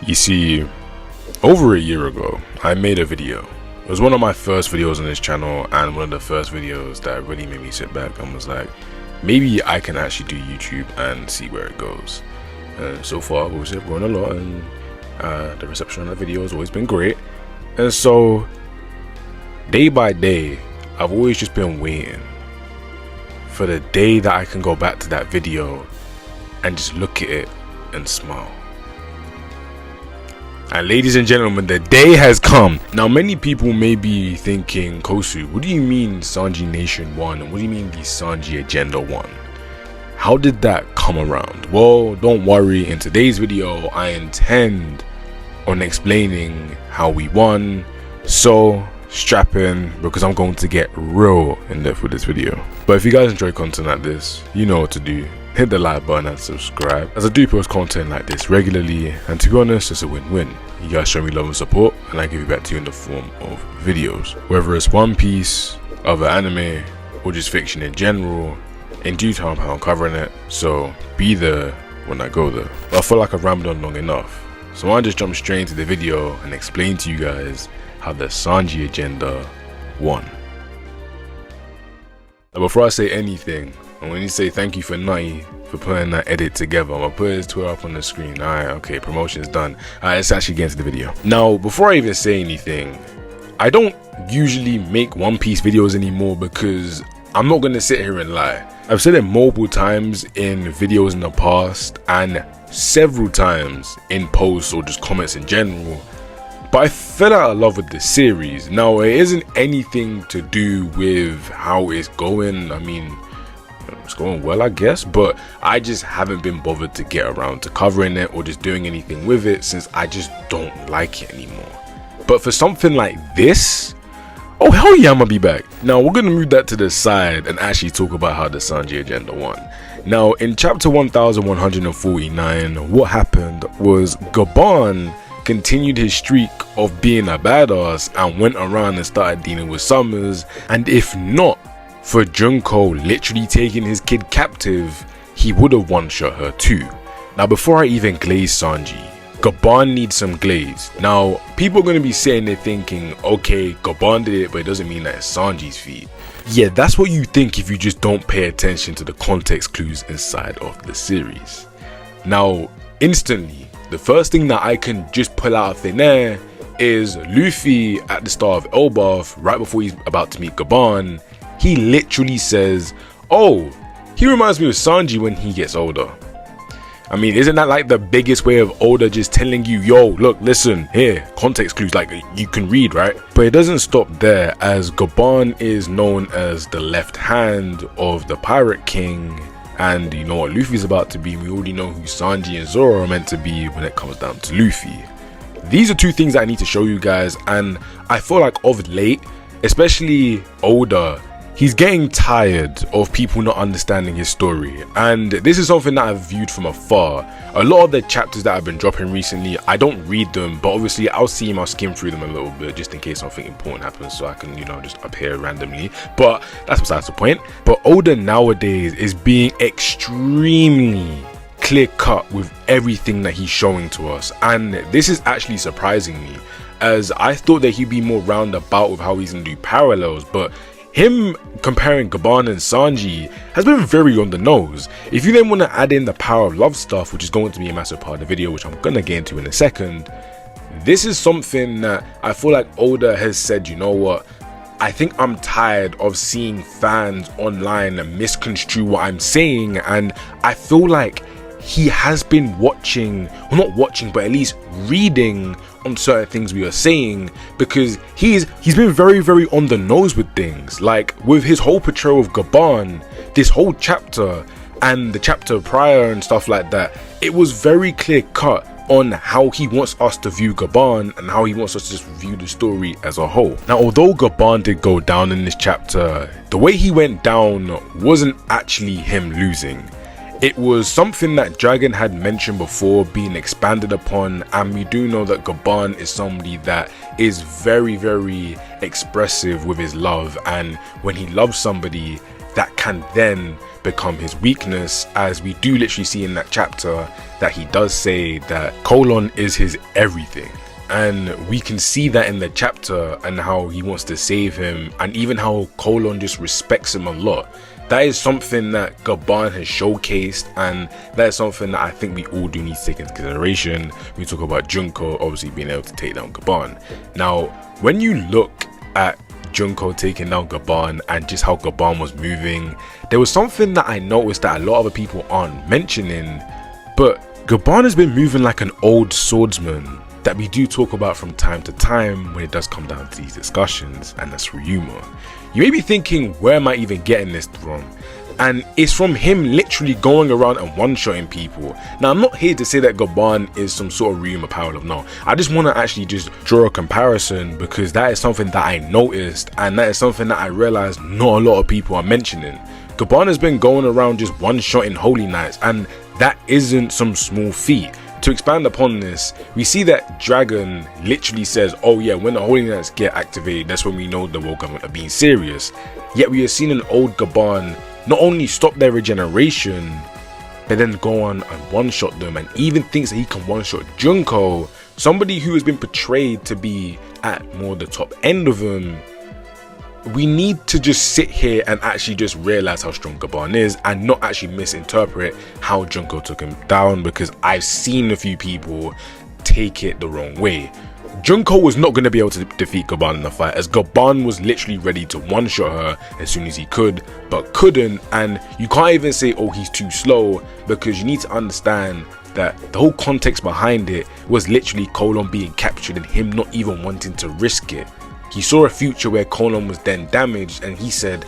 You see, over a year ago, I made a video. It was one of my first videos on this channel, and one of the first videos that really made me sit back and was like, maybe I can actually do YouTube and see where it goes. And so far, obviously, I've grown a lot, and the reception on that video has always been great. And so, day by day, I've always just been waiting for the day that I can go back to that video and just look at it and smile. And ladies and gentlemen, the day has come. Now, many people may be thinking, Kosu, what do you mean Sanji Nation won? And what do you mean the Sanji Agenda won? How did that come around? Well, don't worry. In today's video, I intend on explaining how we won. So strap in, because I'm going to get real in depth with this video. But if you guys enjoy content like this, you know what to do. Hit the like button and subscribe, as I do post content like this regularly, and to be honest, it's a win-win. You guys show me love and support, and I give it back to you in the form of videos. Whether it's One Piece, other anime, or just fiction in general, in due time I'm covering it, so be there when I go there. But I feel like I've rambled on long enough, so I'll just jump straight into the video and explain to you guys how the Sanji Agenda won. Now, before I say anything, I'm going to say thank you for Nutty for putting that edit together. I'm going to put his Twitter up on the screen. Alright, okay, promotion's done. Alright, let's actually get into the video. Now, before I even say anything, I don't usually make One Piece videos anymore because I'm not going to sit here and lie. I've said it multiple times in videos in the past and several times in posts or just comments in general, but I fell out of love with the series. Now, it isn't anything to do with how it's going. I mean, it's going well, I guess, but I just haven't been bothered to get around to covering it or just doing anything with it since I just don't like it anymore. But for something like this, oh hell yeah, I'm gonna be back. Now we're gonna move that to the side and actually talk about how the Sanji Agenda won. Now in chapter 1149, what happened was Gabon continued his streak of being a badass and went around and started dealing with Summers, and if not for Junko literally taking his kid captive, he would have one-shot her too. Now before I even glaze Sanji, Gabon needs some glaze. Now people are going to be sitting there thinking, okay, Gabon did it, but it doesn't mean that it's Sanji's feat. Yeah, that's what you think if you just don't pay attention to the context clues inside of the series. Now instantly, the first thing that I can just pull out of thin air is Luffy at the start of Elbaf, right before he's about to meet Gabon. He literally says, oh, he reminds me of Sanji when he gets older. I mean, isn't that like the biggest way of Oda just telling you, yo, look, listen, here, context clues, like you can read, right? But it doesn't stop there, as Gabon is known as the left hand of the Pirate King. And you know what Luffy's about to be. We already know who Sanji and Zoro are meant to be when it comes down to Luffy. These are two things that I need to show you guys, and I feel like of late, especially Oda, he's getting tired of people not understanding his story, and this is something that I've viewed from afar. A lot of the chapters that I've been dropping recently, I don't read them, but obviously I'll skim through them a little bit just in case something important happens, so I can, you know, just appear randomly. But that's besides the point. But Oda nowadays is being extremely clear cut with everything that he's showing to us, and this is actually surprising me, as I thought that he'd be more roundabout with how he's gonna do parallels, but him comparing Gabon and Sanji has been very on the nose. If you then want to add in the power of love stuff, which is going to be a massive part of the video, which I'm gonna get into in a second, this is something that I feel like Oda has said, you know what, I think I'm tired of seeing fans online misconstrue what I'm saying, and I feel like he has been watching, well not watching, but at least reading on certain things we are saying, because he's been very on the nose with things. Like with his whole portrayal of Gabon, this whole chapter and the chapter prior and stuff like that, it was very clear cut on how he wants us to view Gabon and how he wants us to just view the story as a whole. Now although Gabon did go down in this chapter, the way he went down wasn't actually him losing. It was something that Dragon had mentioned before being expanded upon, and we do know that Gabon is somebody that is very expressive with his love, and when he loves somebody, that can then become his weakness, as we do literally see in that chapter that he does say that Colon is his everything. And we can see that in the chapter, and how he wants to save him, and even how Colon just respects him a lot. That is something that Gaban has showcased, and that is something that I think we all do need to take into consideration. We talk about Junko obviously being able to take down Gaban. Now, when you look at Junko taking down Gaban and just how Gaban was moving, there was something that I noticed that a lot of other people aren't mentioning, but Gaban has been moving like an old swordsman that we do talk about from time to time when it does come down to these discussions, and that's Ryuma. You may be thinking, where am I even getting this from? And it's from him literally going around and one-shotting people. Now, I'm not here to say that Gaban is some sort of Ryuma power of, no. I just want to actually just draw a comparison, because that is something that I noticed, and that is something that I realized not a lot of people are mentioning. Gaban has been going around just one-shotting Holy Knights, and that isn't some small feat. To expand upon this, we see that Dragon literally says, oh yeah, when the Holy Knights get activated, that's when we know the world government are being serious. Yet we have seen an old Gaban not only stop their regeneration, but then go on and one-shot them, and even thinks that he can one-shot Junko, somebody who has been portrayed to be at more the top end of him. We need to just sit here and actually just realize how strong Gaban is, and not actually misinterpret how Junko took him down, because I've seen a few people take it the wrong way. Junko was not going to be able to defeat Gaban in the fight, as Gaban was literally ready to one-shot her as soon as he could, but couldn't. And you can't even say, oh, he's too slow, because you need to understand that the whole context behind it was literally Colon being captured and him not even wanting to risk it. He saw a future where Colon was then damaged, and he said,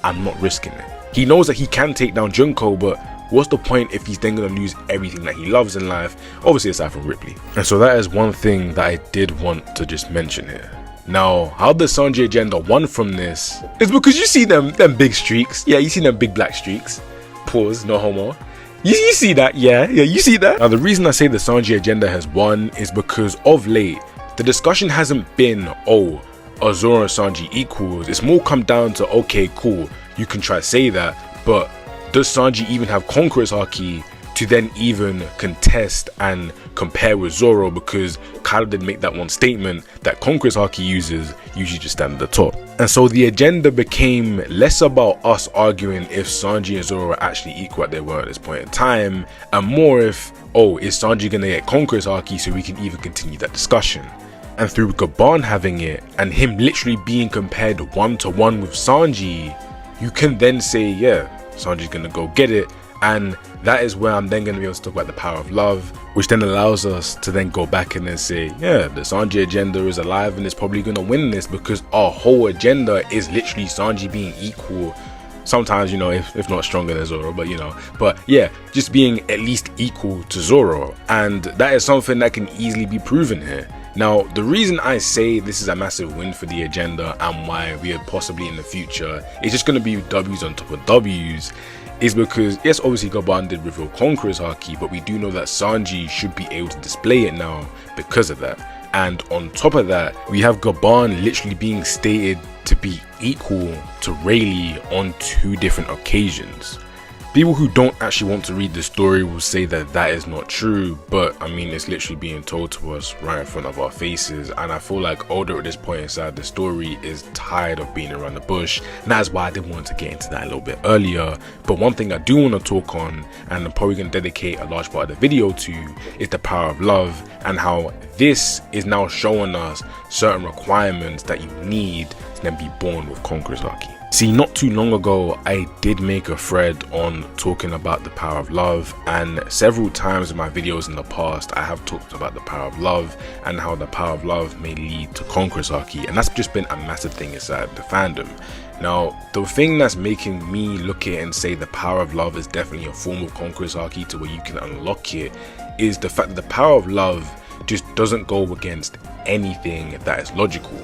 I'm not risking it. He knows that he can take down Junko, but what's the point if he's then going to lose everything that he loves in life, obviously aside from Ripley. And so that is one thing that I did want to just mention here. Now, how the Sanji Agenda won from this is because you see them big streaks. Yeah, you see them big black streaks. Pause, no homo. You see that, yeah, you see that. Now, the reason I say the Sanji Agenda has won is because of late, the discussion hasn't been, oh, are Zoro and Sanji equals? It's more come down to, okay, cool, you can try to say that, but does Sanji even have Conqueror's Haki to then even contest and compare with Zoro? Because Kaido did make that one statement that Conqueror's Haki users usually just stand at the top. And so the agenda became less about us arguing if Sanji and Zoro are actually equal at their were at this point in time, and more if, oh, is Sanji gonna get Conqueror's Haki so we can even continue that discussion? And through Gaban having it, and him literally being compared one-to-one with Sanji, you can then say, yeah, Sanji's gonna go get it. And that is where I'm then gonna be able to talk about the power of love, which then allows us to then go back and then say, yeah, the Sanji agenda is alive and is probably gonna win this, because our whole agenda is literally Sanji being equal. Sometimes, you know, if not stronger than Zoro, but you know, but yeah, just being at least equal to Zoro. And that is something that can easily be proven here. Now, the reason I say this is a massive win for the agenda, and why we are possibly in the future it's just going to be W's on top of W's, is because, yes, obviously Gaban did reveal Conqueror's Haki, but we do know that Sanji should be able to display it now because of that. And on top of that, we have Gaban literally being stated to be equal to Rayleigh on 2 different occasions. People who don't actually want to read the story will say that that is not true, but I mean, it's literally being told to us right in front of our faces, and I feel like Oda at this point inside the story is tired of being around the bush, and that's why I did want to get into that a little bit earlier. But one thing I do want to talk on, and I'm probably going to dedicate a large part of the video to, is the power of love, and how this is now showing us certain requirements that you need to then be born with Conqueror's Haki. See, not too long ago, I did make a thread on talking about the power of love, and several times in my videos in the past, I have talked about the power of love and how the power of love may lead to Conqueror's Haki, and that's just been a massive thing inside the fandom. Now, the thing that's making me look at it and say the power of love is definitely a form of Conqueror's Haki to where you can unlock it, is the fact that the power of love just doesn't go against anything that is logical.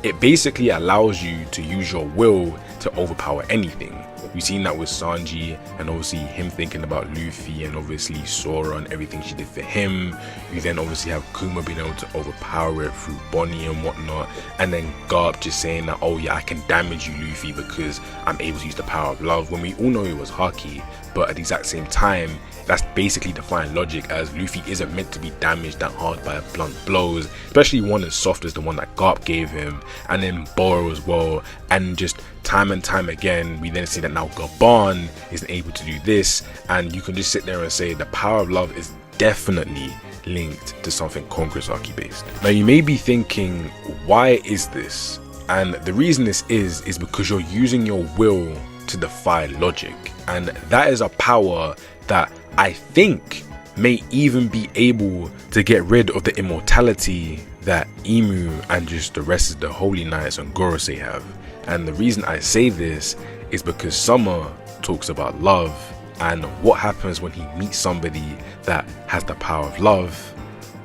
It basically allows you to use your will to overpower anything. We've seen that with Sanji, and obviously him thinking about Luffy, and obviously Sora and everything she did for him. You then obviously have Kuma being able to overpower it through Bonnie and whatnot, and then Garp just saying that, oh yeah, I can damage you, Luffy, because I'm able to use the power of love, when we all know it was Haki. But at the exact same time, that's basically defying logic, as Luffy isn't meant to be damaged that hard by blunt blows, especially one as soft as the one that Garp gave him, and then Boro as well. And just time and time again, we then see that now Gaban isn't able to do this, and you can just sit there and say the power of love is definitely linked to something Conqueror's Haki based. Now you may be thinking, why is this? And the reason this is because you're using your will to defy logic, and that is a power that I think may even be able to get rid of the immortality that Imu and just the rest of the Holy Knights and Gorosei have. And the reason I say this is because Summer talks about love, and what happens when he meets somebody that has the power of love,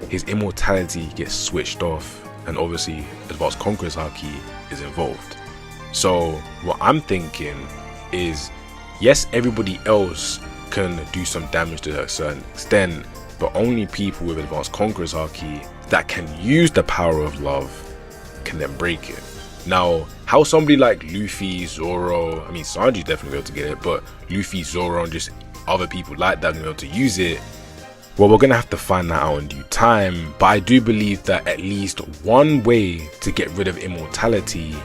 his immortality gets switched off, and obviously Advanced Conqueror's Haki is involved. So what I'm thinking is, yes, everybody else can do some damage to a certain extent, but only people with Advanced Conqueror's Haki that can use the power of love can then break it. Now, how somebody like Luffy, Zoro, I mean Sanji definitely be able to get it, but Luffy, Zoro, and just other people like that be able to use it, well, we're gonna have to find that out in due time. But I do believe that at least one way to get rid of immortality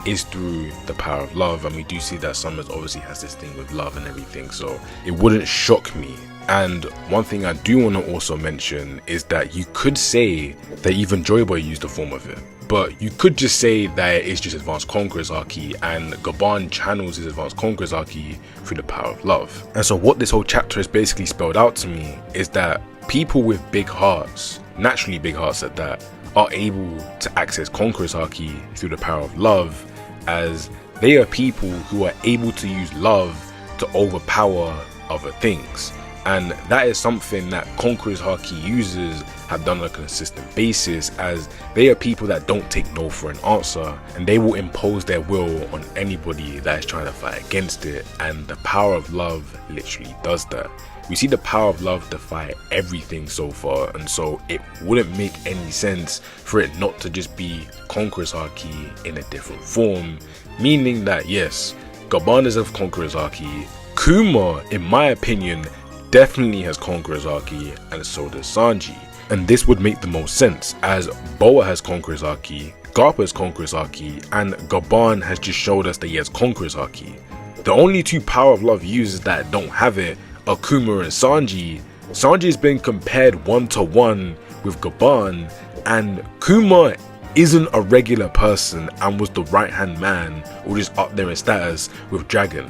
is through the power of love, and we do see that Summers obviously has this thing with love and everything, so it wouldn't shock me. And one thing I do want to also mention is that you could say that even Joy Boy used a form of it, but you could just say that it's just Advanced Conqueror's Haki, and Gaban channels his Advanced Conqueror's Haki through the power of love. And so what this whole chapter has basically spelled out to me is that people with big hearts, naturally big hearts at that, are able to access Conqueror's Haki through the power of love, as they are people who are able to use love to overpower other things. And that is something that Conqueror's Haki users have done on a consistent basis, as they are people that don't take no for an answer, and they will impose their will on anybody that is trying to fight against it, and the power of love literally does that. We see the power of love defy everything so far, and so it wouldn't make any sense for it not to just be Conqueror's Haki in a different form, meaning that yes, Gaban is of Conqueror's Haki, Kuma, in my opinion, definitely has Conqueror's Haki, and so does Sanji. And this would make the most sense, as Boa has Conqueror's Haki, Garp has Conqueror's Haki, and Gaban has just showed us that he has Conqueror's Haki. The only two power of love users that don't have it are Kuma and Sanji. Sanji has been compared 1-to-1 with Gaban, and Kuma isn't a regular person and was the right hand man, or just up there in status with Dragon.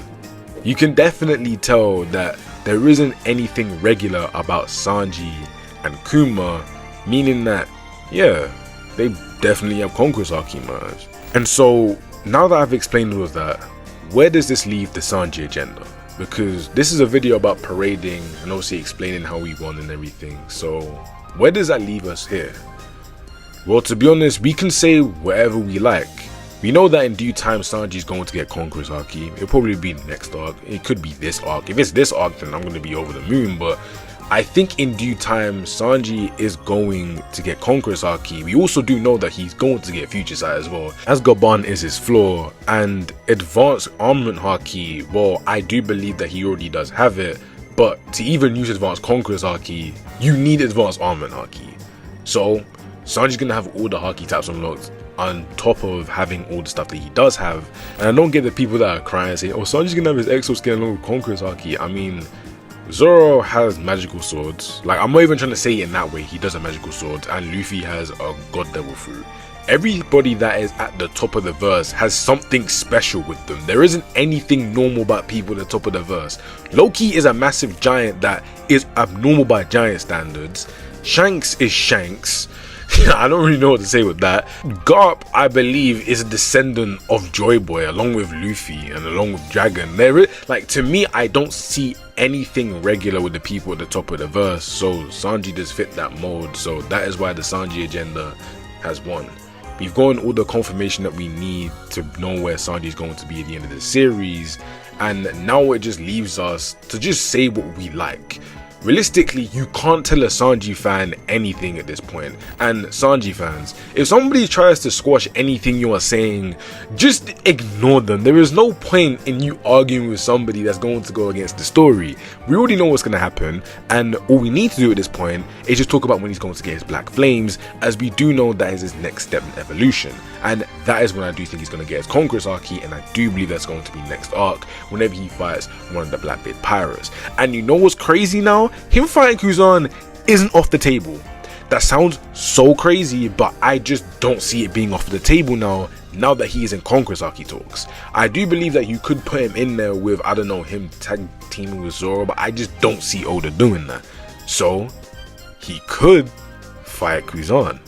You can definitely tell that there isn't anything regular about Sanji and Kuma, meaning that, yeah, they definitely have Conqueror's Haki merge. And so, now that I've explained all of that, where does this leave the Sanji agenda? Because this is a video about parading and obviously explaining how we won and everything, so where does that leave us here? Well, to be honest, we can say whatever we like. We know that in due time Sanji's going to get Conqueror's Haki. It'll probably be the next arc, it could be this arc. If it's this arc, then I'm going to be over the moon, but I think in due time Sanji is going to get Conqueror's Haki. We also do know that he's going to get Future Sight as well, as Gaban is his floor. And Advanced Armament Haki, well, I do believe that he already does have it, but to even use Advanced Conqueror's Haki, you need Advanced Armament Haki. So Sanji's going to have all the Haki types unlocked, on top of having all the stuff that he does have. And I don't get the people that are crying and saying, oh, Sanji's gonna have his Exo skin along with Conqueror's Haki. I mean, Zoro has magical swords. Like, I'm not even trying to say it in that way, he does have magical swords, and Luffy has a God Devil Fruit. Everybody that is at the top of the verse has something special with them. There isn't anything normal about people at the top of the verse. Loki is a massive giant that is abnormal by giant standards. Shanks is Shanks. I don't really know what to say with that. Garp, I believe, is a descendant of Joy Boy along with Luffy and along with Dragon. Like, to me, I don't see anything regular with the people at the top of the verse, so Sanji does fit that mold. So that is why the Sanji agenda has won. But We've gotten all the confirmation that we need to know where Sanji is going to be at the end of the series, and now it just leaves us to just say what we like. Realistically, you can't tell a Sanji fan anything at this point. And Sanji fans, if somebody tries to squash anything you are saying, just ignore them. There is no point in you arguing with somebody that's going to go against the story. We already know what's going to happen, and all we need to do at this point is just talk about when he's going to get his black flames, as we do know that is his next step in evolution. And that is when I do think he's going to get his Conqueror's Haki, and I do believe that's going to be next arc, whenever he fights one of the Blackbeard Pirates. And you know what's crazy now? Him fighting Kuzan isn't off the table. That sounds so crazy, but I just don't see it being off the table now that he is in Conqueror's Haki talks. I do believe that you could put him in there with, I don't know, him tag teaming with Zoro, but I just don't see Oda doing that. So he could fight Kuzan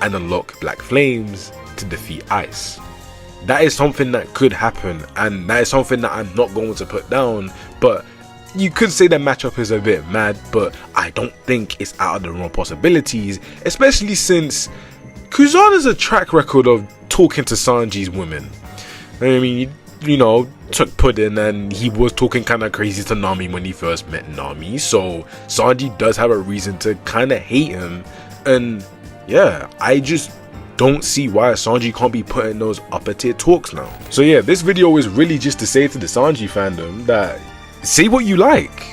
and unlock Black Flames to defeat Ice. That is something that could happen, and that is something that I'm not going to put down. But you could say that matchup is a bit mad, but I don't think it's out of the realm of possibilities, especially since Kuzan has a track record of talking to Sanji's women. I mean, you know, took Puddin, and he was talking kind of crazy to Nami when he first met Nami, so Sanji does have a reason to kind of hate him. And yeah, I just don't see why Sanji can't be putting those upper tier talks now. So yeah, this video is really just to say to the Sanji fandom that say what you like.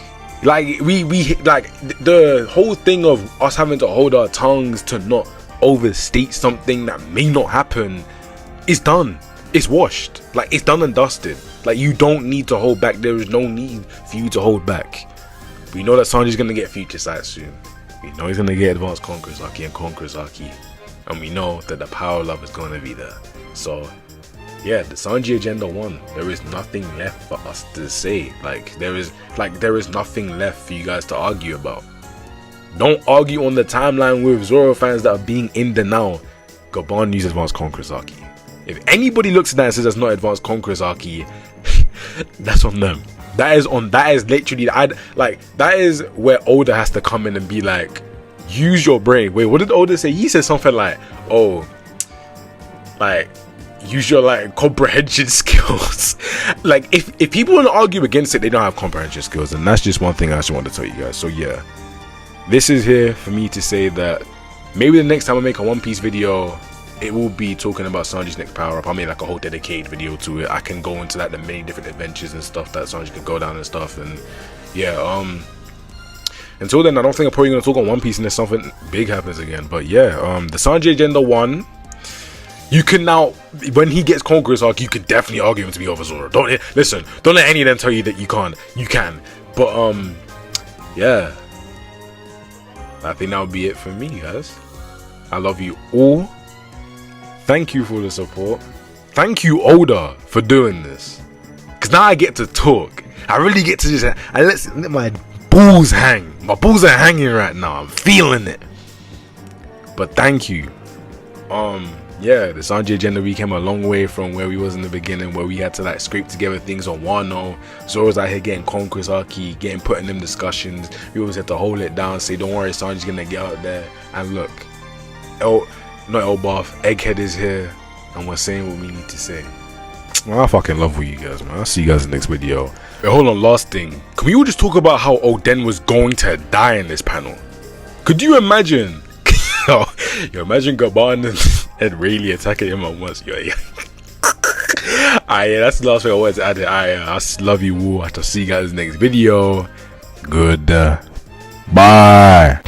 Like we like the whole thing of us having to hold our tongues to not overstate something that may not happen is done. It's washed. Like, it's done and dusted. Like, you don't need to hold back. There is no need for you to hold back. We know that Sanji's gonna get future sight soon. We know he's gonna get advanced Conqueror's Haki and Conqueror's Haki, and we know that the power of love is gonna be there. So yeah, the Sanji Agenda won. There is nothing left for us to say. There is nothing left for you guys to argue about. Don't argue on the timeline with Zoro fans that are being in the now. Gaban needs advanced Conqueror's Haki. If anybody looks at that and says that's not advanced Conqueror's Haki, that's on them. That is literally, that is where Oda has to come in and be like, use your brain. Wait, what did Oda say? He said something like, oh, like, use your comprehension skills. Like, if people want to argue against it, they don't have comprehension skills, and that's just one thing I just want to tell you guys. So yeah, this is here for me to say that maybe the next time I make a One Piece video, it will be talking about Sanji's next power up. I'll make like a whole dedicated video to it. I can go into the many different adventures and stuff that Sanji can go down and stuff. And yeah, until then, I don't think I'm probably gonna talk on One Piece unless something big happens again. But yeah, the Sanji Agenda won. You can now, when he gets Conqueror's Haki, you can definitely argue him to be over Zoro. Don't let any of them tell you that you can't. You can. But yeah, I think that would be it for me, guys. I love you all. Thank you for the support. Thank you, Oda, for doing this. Because now I get to talk. I really get to just let my balls hang. My balls are hanging right now. I'm feeling it. But thank you. Yeah, the Sanji Agenda, we came a long way from where we was in the beginning, where we had to scrape together things on Wano. Zoro's out here getting Conqueror's Haki, putting them discussions. We always had to hold it down, say don't worry, Sanji's gonna get out there. And look, not Elbaf, Egghead is here, and we're saying what we need to say. Man, I fucking love you guys, man. I'll see you guys in the next video. Wait, hold on, last thing. Can we all just talk about how Oden was going to die in this panel? Could you imagine? Yo, imagine Gaban and Rayleigh attacking him at once. Yeah. Alright, that's the last thing I wanted to add. I love you all. I'll see you guys in the next video. Good. Bye.